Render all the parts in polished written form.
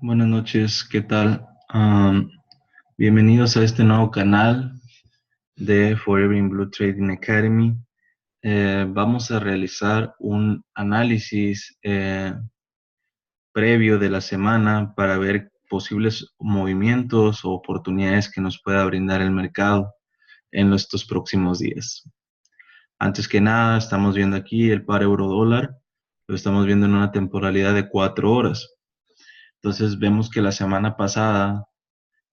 Buenas noches, ¿qué tal? Bienvenidos a este nuevo canal de Forever in Blue Trading Academy. Vamos a realizar un análisis previo de la semana para ver posibles movimientos o oportunidades que nos pueda brindar el mercado en estos próximos días. Antes que nada, estamos viendo aquí el par euro dólar, lo estamos viendo en una temporalidad de 4 horas. Entonces vemos que la semana pasada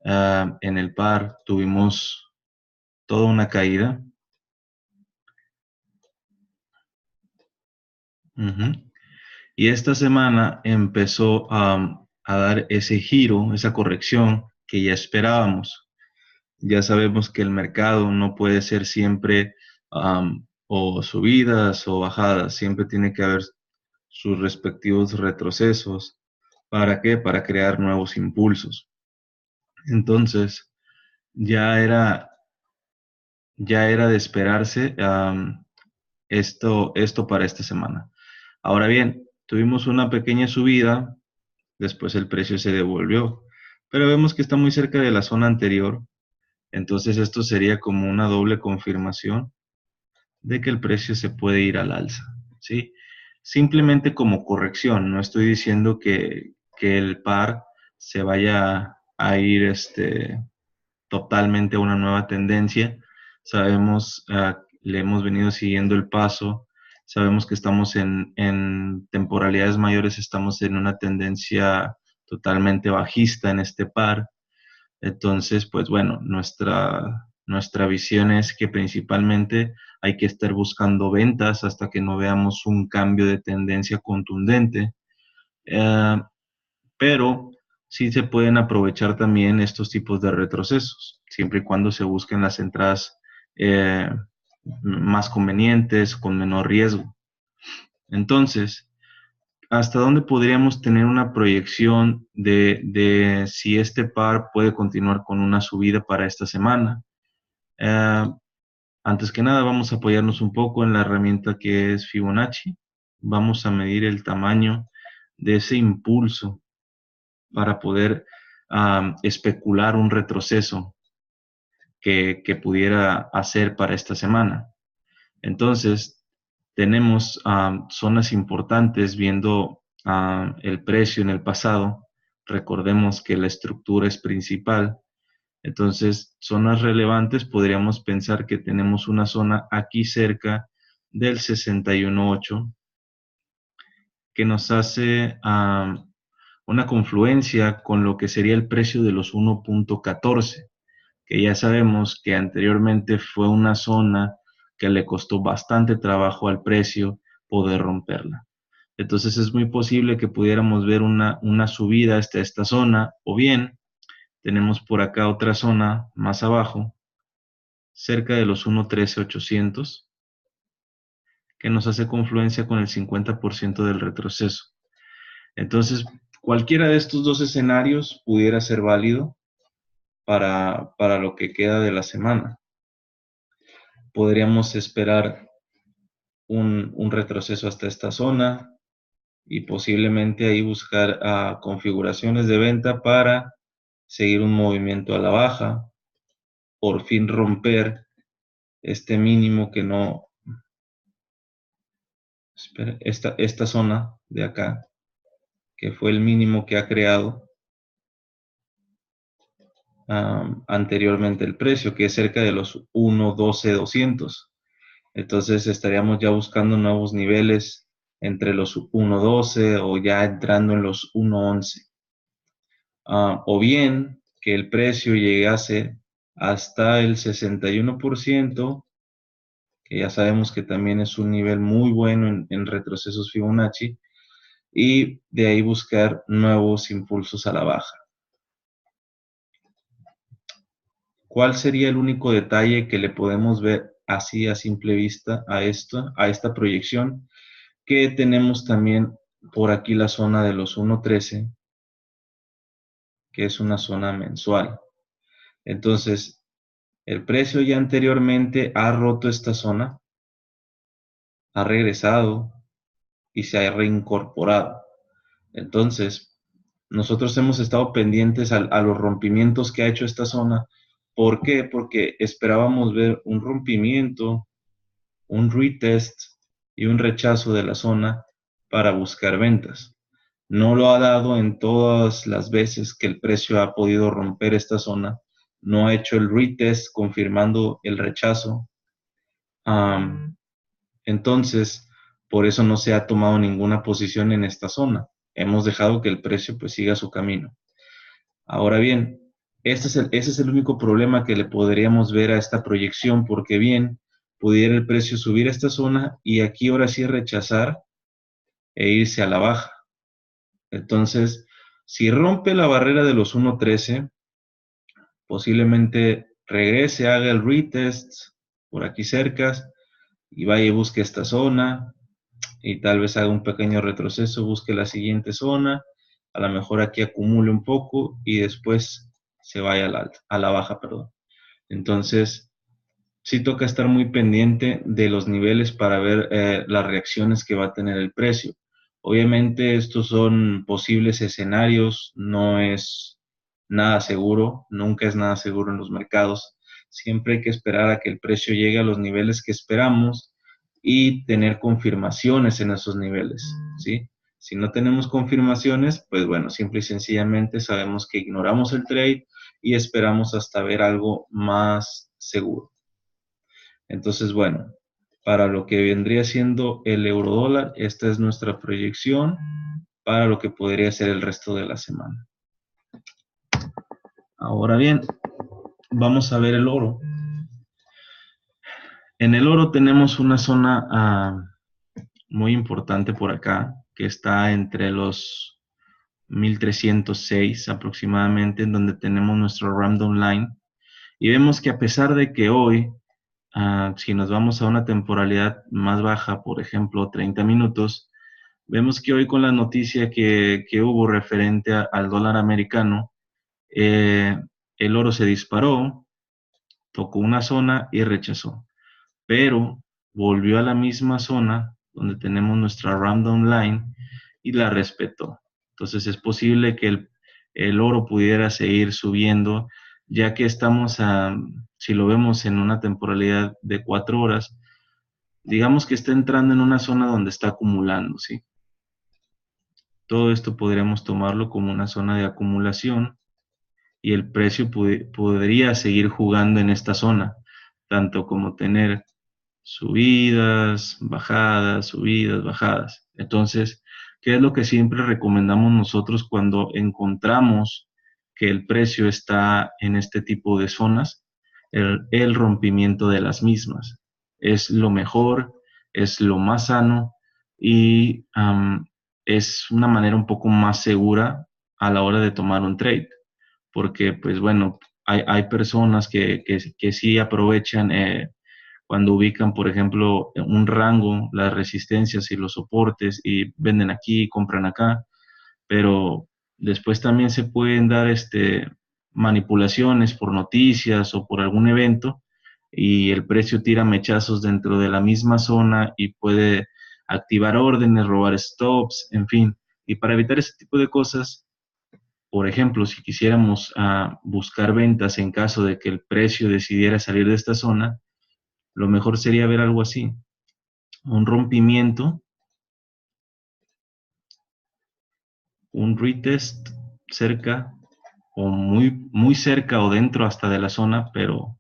en el par tuvimos toda una caída. Y esta semana empezó a dar ese giro, esa corrección que ya esperábamos. Ya sabemos que el mercado no puede ser siempre o subidas o bajadas, siempre tiene que haber sus respectivos retrocesos. ¿Para qué? Para crear nuevos impulsos. Entonces, ya era, ya era de esperarse esto para esta semana. Ahora bien, tuvimos una pequeña subida, después el precio se devolvió, pero vemos que está muy cerca de la zona anterior, entonces esto sería como una doble confirmación de que el precio se puede ir al alza, ¿sí? Simplemente como corrección, no estoy diciendo que el par se vaya a ir totalmente a una nueva tendencia. Sabemos, le hemos venido siguiendo el paso, sabemos que estamos en temporalidades mayores, estamos en una tendencia totalmente bajista en este par. Entonces, pues bueno, nuestra visión es que principalmente hay que estar buscando ventas hasta que no veamos un cambio de tendencia contundente. Eh, pero sí se pueden aprovechar también estos tipos de retrocesos, siempre y cuando se busquen las entradas eh, más convenientes, con menor riesgo. Entonces, ¿hasta dónde podríamos tener una proyección de si este par puede continuar con una subida para esta semana? Eh, Antes que nada, vamos a apoyarnos un poco en la herramienta que es Fibonacci. Vamos a medir el tamaño de ese impulso para poder especular un retroceso que pudiera hacer para esta semana. Entonces, tenemos zonas importantes viendo el precio en el pasado. Recordemos que la estructura es principal. Entonces, zonas relevantes, podríamos pensar que tenemos una zona aquí cerca del 61.8 que nos hace una confluencia con lo que sería el precio de los 1.14, que ya sabemos que anteriormente fue una zona que le costó bastante trabajo al precio poder romperla. Entonces es muy posible que pudiéramos ver una subida hasta esta zona, o bien tenemos por acá otra zona más abajo, cerca de los 1.13.800, que nos hace confluencia con el 50% del retroceso. Entonces, cualquiera de estos dos escenarios pudiera ser válido para lo que queda de la semana. Podríamos esperar un retroceso hasta esta zona y posiblemente ahí buscar configuraciones de venta para seguir un movimiento a la baja, por fin romper este mínimo que no, espera, esta zona de acá, que fue el mínimo que ha creado anteriormente el precio, que es cerca de los 1.12.200. Entonces estaríamos ya buscando nuevos niveles entre los 1.12 o ya entrando en los 1.11. O bien que el precio llegase hasta el 61%, que ya sabemos que también es un nivel muy bueno en retrocesos Fibonacci, y de ahí buscar nuevos impulsos a la baja. ¿Cuál sería el único detalle que le podemos ver así a simple vista a esta proyección? Que tenemos también por aquí la zona de los 1.13, que es una zona mensual. Entonces, el precio ya anteriormente ha roto esta zona, ha regresado y se ha reincorporado. Entonces, nosotros hemos estado pendientes a los rompimientos que ha hecho esta zona. ¿Por qué? Porque esperábamos ver un rompimiento, un retest y un rechazo de la zona para buscar ventas. No lo ha dado en todas las veces que el precio ha podido romper esta zona. No ha hecho el retest confirmando el rechazo. Entonces, por eso no se ha tomado ninguna posición en esta zona. Hemos dejado que el precio pues siga su camino. Ahora bien, ese es el único problema que le podríamos ver a esta proyección, porque bien, pudiera el precio subir a esta zona y aquí ahora sí rechazar e irse a la baja. Entonces, si rompe la barrera de los 1.13, posiblemente regrese, haga el retest por aquí cerca y vaya y busque esta zona y tal vez haga un pequeño retroceso, busque la siguiente zona, a lo mejor aquí acumule un poco y después se vaya a la baja, perdón. Entonces, sí toca estar muy pendiente de los niveles para ver las reacciones que va a tener el precio. Obviamente estos son posibles escenarios, no es nada seguro, nunca es nada seguro en los mercados. Siempre hay que esperar a que el precio llegue a los niveles que esperamos y tener confirmaciones en esos niveles, ¿sí? Si no tenemos confirmaciones, pues bueno, simple y sencillamente sabemos que ignoramos el trade y esperamos hasta ver algo más seguro. Entonces, bueno, para lo que vendría siendo el eurodólar, esta es nuestra proyección para lo que podría ser el resto de la semana. Ahora bien, vamos a ver el oro. En el oro tenemos una zona muy importante por acá, que está entre los 1306 aproximadamente, en donde tenemos nuestro random line. Y vemos que a pesar de que hoy, si nos vamos a una temporalidad más baja, por ejemplo, 30 minutos, vemos que hoy con la noticia que hubo referente al dólar americano, el oro se disparó, tocó una zona y rechazó, pero volvió a la misma zona donde tenemos nuestra random line y la respetó. Entonces es posible que el oro pudiera seguir subiendo, ya que estamos, si lo vemos en una temporalidad de 4 horas, digamos que está entrando en una zona donde está acumulando, ¿sí? Todo esto podríamos tomarlo como una zona de acumulación y el precio podría seguir jugando en esta zona, tanto como tener subidas, bajadas, subidas, bajadas. Entonces, ¿qué es lo que siempre recomendamos nosotros cuando encontramos que el precio está en este tipo de zonas? El rompimiento de las mismas. Es lo mejor, es lo más sano y es una manera un poco más segura a la hora de tomar un trade. Porque, pues bueno, hay personas que sí aprovechan cuando ubican, por ejemplo, un rango, las resistencias y los soportes y venden aquí, compran acá, pero después también se pueden dar manipulaciones por noticias o por algún evento y el precio tira mechazos dentro de la misma zona y puede activar órdenes, robar stops, en fin. Y para evitar ese tipo de cosas, por ejemplo, si quisiéramos buscar ventas en caso de que el precio decidiera salir de esta zona, lo mejor sería ver algo así, un rompimiento, un retest cerca o muy cerca o dentro hasta de la zona, pero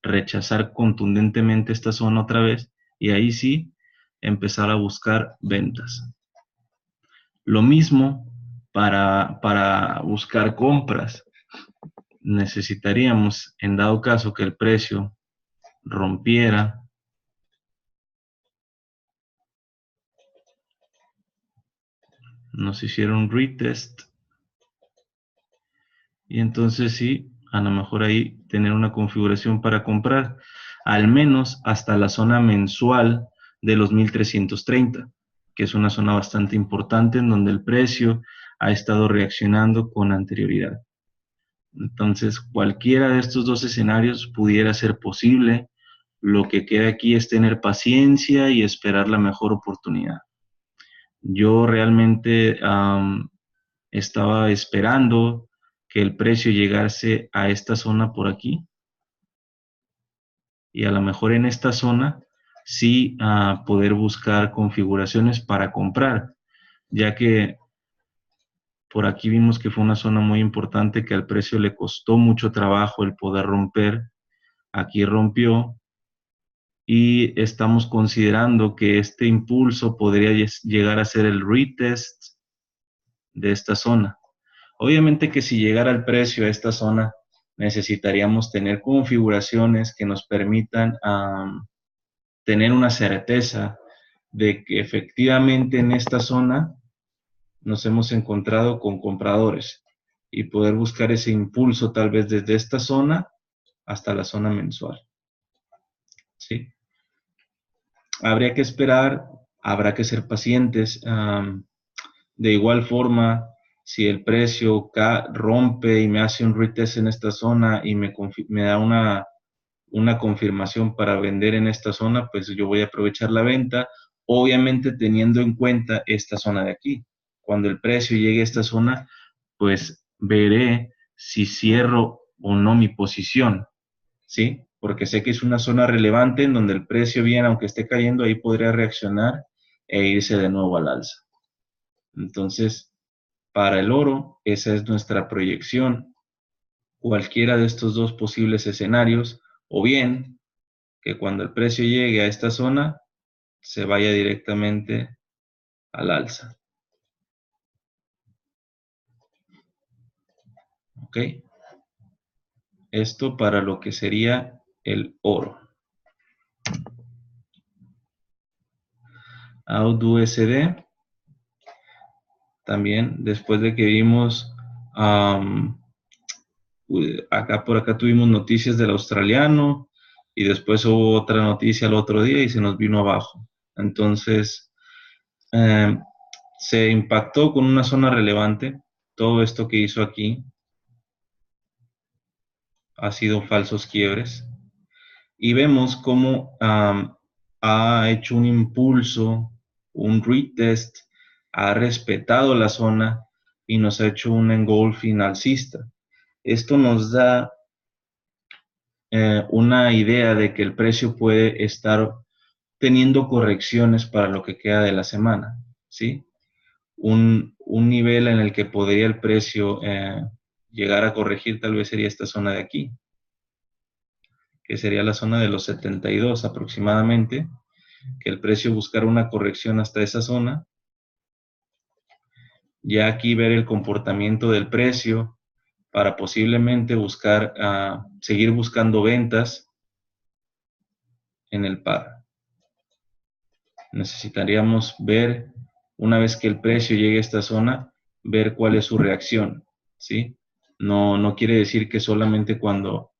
rechazar contundentemente esta zona otra vez y ahí sí empezar a buscar ventas. Lo mismo para buscar compras. Necesitaríamos, en dado caso que el precio rompiera, nos hicieron un retest y entonces sí, a lo mejor ahí tener una configuración para comprar al menos hasta la zona mensual de los 1330, que es una zona bastante importante en donde el precio ha estado reaccionando con anterioridad. Entonces, cualquiera de estos dos escenarios pudiera ser posible. Lo que queda aquí es tener paciencia y esperar la mejor oportunidad. Yo realmente estaba esperando que el precio llegase a esta zona por aquí. Y a lo mejor en esta zona sí poder buscar configuraciones para comprar, ya que por aquí vimos que fue una zona muy importante que al precio le costó mucho trabajo el poder romper. Aquí rompió y estamos considerando que este impulso podría llegar a ser el retest de esta zona. Obviamente que si llegara el precio a esta zona, necesitaríamos tener configuraciones que nos permitan tener una certeza de que efectivamente en esta zona nos hemos encontrado con compradores y poder buscar ese impulso tal vez desde esta zona hasta la zona mensual. ¿Sí? Habría que esperar, habrá que ser pacientes. De igual forma, si el precio rompe y me hace un retest en esta zona y me da una confirmación para vender en esta zona, pues yo voy a aprovechar la venta, obviamente teniendo en cuenta esta zona de aquí. Cuando el precio llegue a esta zona, pues veré si cierro o no mi posición, ¿sí? Porque sé que es una zona relevante en donde el precio, bien, aunque esté cayendo, ahí podría reaccionar e irse de nuevo al alza. Entonces, para el oro, esa es nuestra proyección. Cualquiera de estos dos posibles escenarios, o bien que cuando el precio llegue a esta zona, se vaya directamente al alza. ¿Ok? Esto para lo que sería el oro. AUD-USD. También, después de que vimos, por acá tuvimos noticias del australiano y después hubo otra noticia el otro día y se nos vino abajo. Entonces, se impactó con una zona relevante. Todo esto que hizo aquí ha sido falsos quiebres. Y vemos cómo ha hecho un impulso, un retest, ha respetado la zona y nos ha hecho un engulfing alcista. Esto nos da una idea de que el precio puede estar teniendo correcciones para lo que queda de la semana, ¿sí? Un nivel en el que podría el precio llegar a corregir tal vez sería esta zona de aquí, que sería la zona de los 72 aproximadamente, que el precio buscara una corrección hasta esa zona. Ya aquí ver el comportamiento del precio para posiblemente buscar, seguir buscando ventas en el par. Necesitaríamos ver, una vez que el precio llegue a esta zona, ver cuál es su reacción, ¿sí? No quiere decir que solamente cuando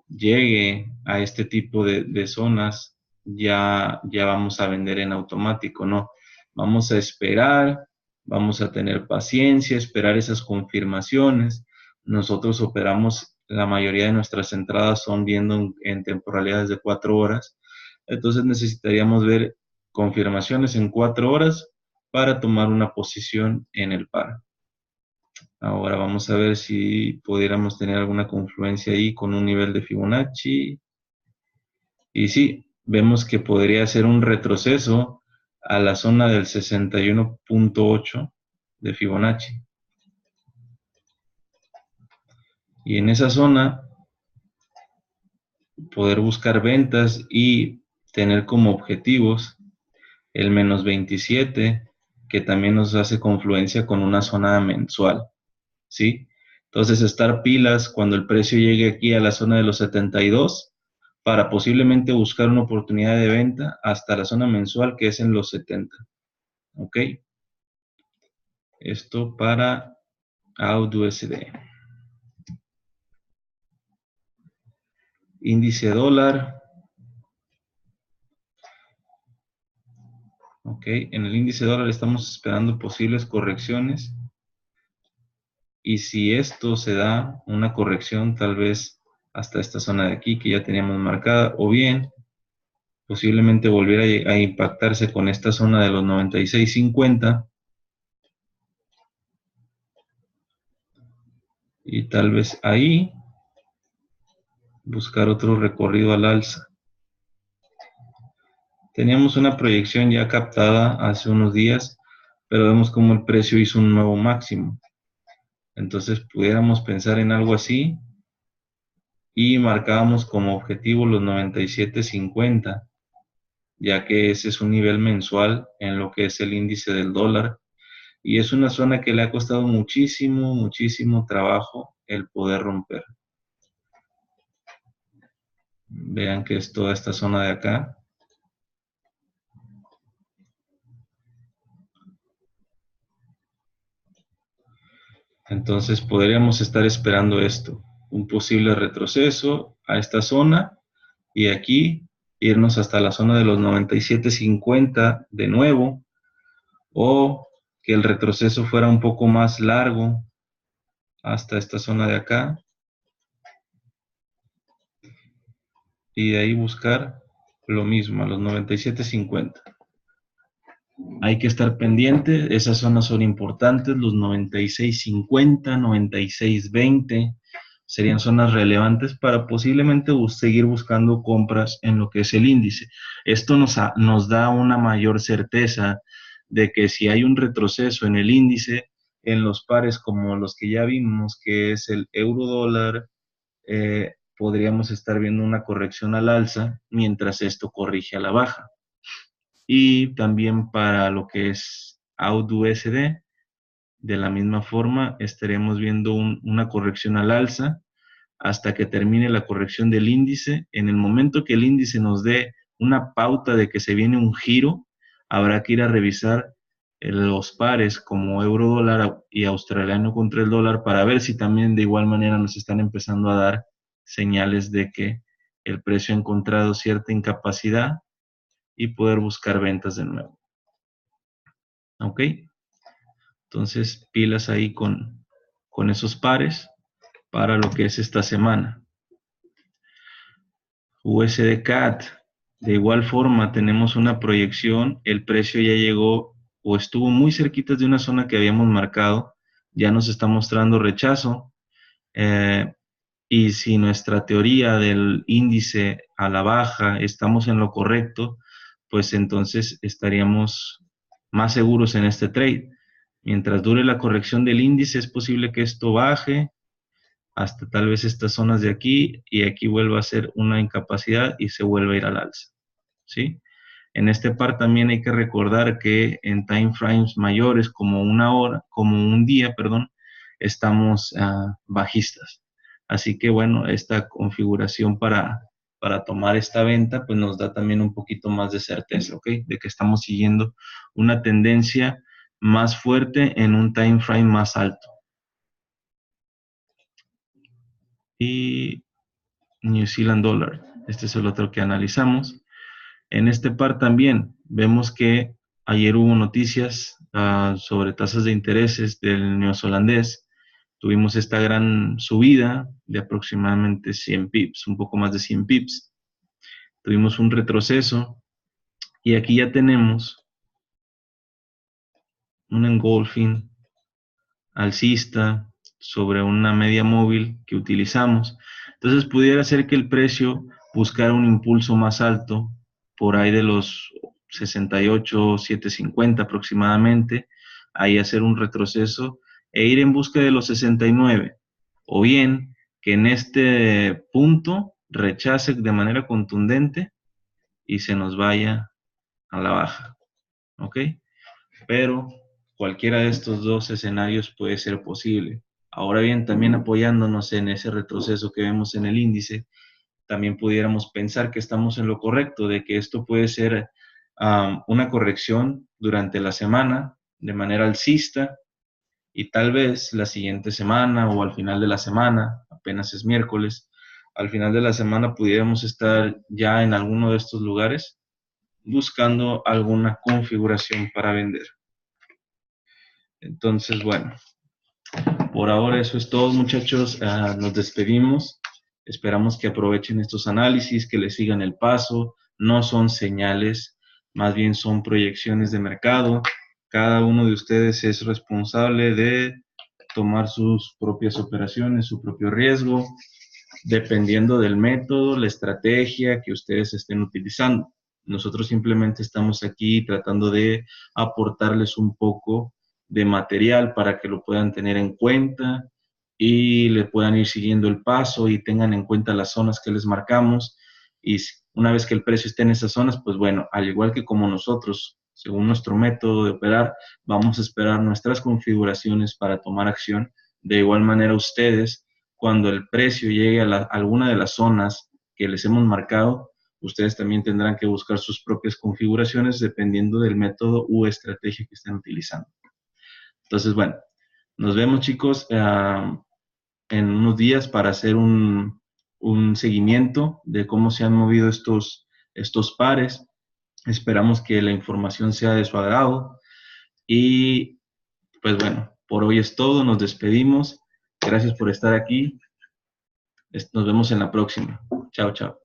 llegue a este tipo de zonas ya vamos a vender en automático, no. Vamos a esperar, vamos a tener paciencia, esperar esas confirmaciones. Nosotros operamos, la mayoría de nuestras entradas son viendo en temporalidades de 4 horas, entonces necesitaríamos ver confirmaciones en 4 horas para tomar una posición en el par. Ahora vamos a ver si pudiéramos tener alguna confluencia ahí con un nivel de Fibonacci. Y sí, vemos que podría ser un retroceso a la zona del 61.8 de Fibonacci. Y en esa zona poder buscar ventas y tener como objetivos el menos 27, que también nos hace confluencia con una zona mensual, ¿sí? Entonces, estar pilas cuando el precio llegue aquí a la zona de los 72 para posiblemente buscar una oportunidad de venta hasta la zona mensual que es en los 70. ¿Ok? Esto para AUD-USD. Índice dólar. Ok, en el índice dólar estamos esperando posibles correcciones. Y si esto se da una corrección tal vez hasta esta zona de aquí que ya teníamos marcada, o bien posiblemente volviera a impactarse con esta zona de los 96.50 Y tal vez ahí buscar otro recorrido al alza. Teníamos una proyección ya captada hace unos días, pero vemos como el precio hizo un nuevo máximo. Entonces pudiéramos pensar en algo así y marcábamos como objetivo los 97.50, ya que ese es un nivel mensual en lo que es el índice del dólar y es una zona que le ha costado muchísimo, muchísimo trabajo el poder romper. Vean que es toda esta zona de acá. Entonces podríamos estar esperando esto, un posible retroceso a esta zona y aquí irnos hasta la zona de los 97.50 de nuevo, o que el retroceso fuera un poco más largo hasta esta zona de acá y de ahí buscar lo mismo a los 97.50. Hay que estar pendiente, esas zonas son importantes, los 96.50, 96.20 serían zonas relevantes para posiblemente seguir buscando compras en lo que es el índice. Esto nos da una mayor certeza de que si hay un retroceso en el índice, en los pares como los que ya vimos, que es el euro dólar, podríamos estar viendo una corrección al alza mientras esto corrige a la baja. Y también para lo que es AUD-USD, de la misma forma estaremos viendo una corrección al alza hasta que termine la corrección del índice. En el momento que el índice nos dé una pauta de que se viene un giro, habrá que ir a revisar los pares como euro dólar y australiano contra el dólar para ver si también de igual manera nos están empezando a dar señales de que el precio ha encontrado cierta incapacidad y poder buscar ventas de nuevo. ¿Ok? Entonces, pilas ahí con esos pares para lo que es esta semana. USD CAD, de igual forma tenemos una proyección, el precio ya llegó o estuvo muy cerquita de una zona que habíamos marcado, ya nos está mostrando rechazo, y si nuestra teoría del índice a la baja estamos en lo correcto, pues entonces estaríamos más seguros en este trade. Mientras dure la corrección del índice, es posible que esto baje hasta tal vez estas zonas de aquí y aquí vuelva a ser una incapacidad y se vuelve a ir al alza, ¿sí? En este par también hay que recordar que en time frames mayores como una hora, como un día, perdón, estamos bajistas. Así que bueno, esta configuración para tomar esta venta pues nos da también un poquito más de certeza, ¿ok? De que estamos siguiendo una tendencia más fuerte en un time frame más alto. Y New Zealand Dollar, este es el otro que analizamos. En este par también vemos que ayer hubo noticias sobre tasas de intereses del neozelandés. Tuvimos esta gran subida de aproximadamente 100 pips, un poco más de 100 pips. Tuvimos un retroceso y aquí ya tenemos un engulfing alcista sobre una media móvil que utilizamos. Entonces pudiera ser que el precio buscara un impulso más alto, por ahí de los 68,750 aproximadamente, ahí hacer un retroceso e ir en busca de los 69, o bien que en este punto rechace de manera contundente y se nos vaya a la baja, ¿ok? Pero cualquiera de estos dos escenarios puede ser posible. Ahora bien, también apoyándonos en ese retroceso que vemos en el índice, también pudiéramos pensar que estamos en lo correcto, de que esto puede ser una corrección durante la semana de manera alcista y tal vez la siguiente semana o al final de la semana, apenas es miércoles, al final de la semana pudiéramos estar ya en alguno de estos lugares buscando alguna configuración para vender. Entonces, bueno, por ahora eso es todo, muchachos. Nos despedimos. Esperamos que aprovechen estos análisis, que les sigan el paso. No son señales, más bien son proyecciones de mercado. Cada uno de ustedes es responsable de tomar sus propias operaciones, su propio riesgo, dependiendo del método, la estrategia que ustedes estén utilizando. Nosotros simplemente estamos aquí tratando de aportarles un poco de material para que lo puedan tener en cuenta y le puedan ir siguiendo el paso y tengan en cuenta las zonas que les marcamos. Y una vez que el precio esté en esas zonas, pues bueno, al igual que como nosotros, según nuestro método de operar, vamos a esperar nuestras configuraciones para tomar acción. De igual manera, ustedes, cuando el precio llegue a alguna de las zonas que les hemos marcado, ustedes también tendrán que buscar sus propias configuraciones dependiendo del método u estrategia que estén utilizando. Entonces, bueno, nos vemos, chicos, en unos días para hacer un seguimiento de cómo se han movido estos pares. Esperamos que la información sea de su agrado y pues bueno, por hoy es todo, nos despedimos. Gracias por estar aquí. Nos vemos en la próxima. Chao, chao.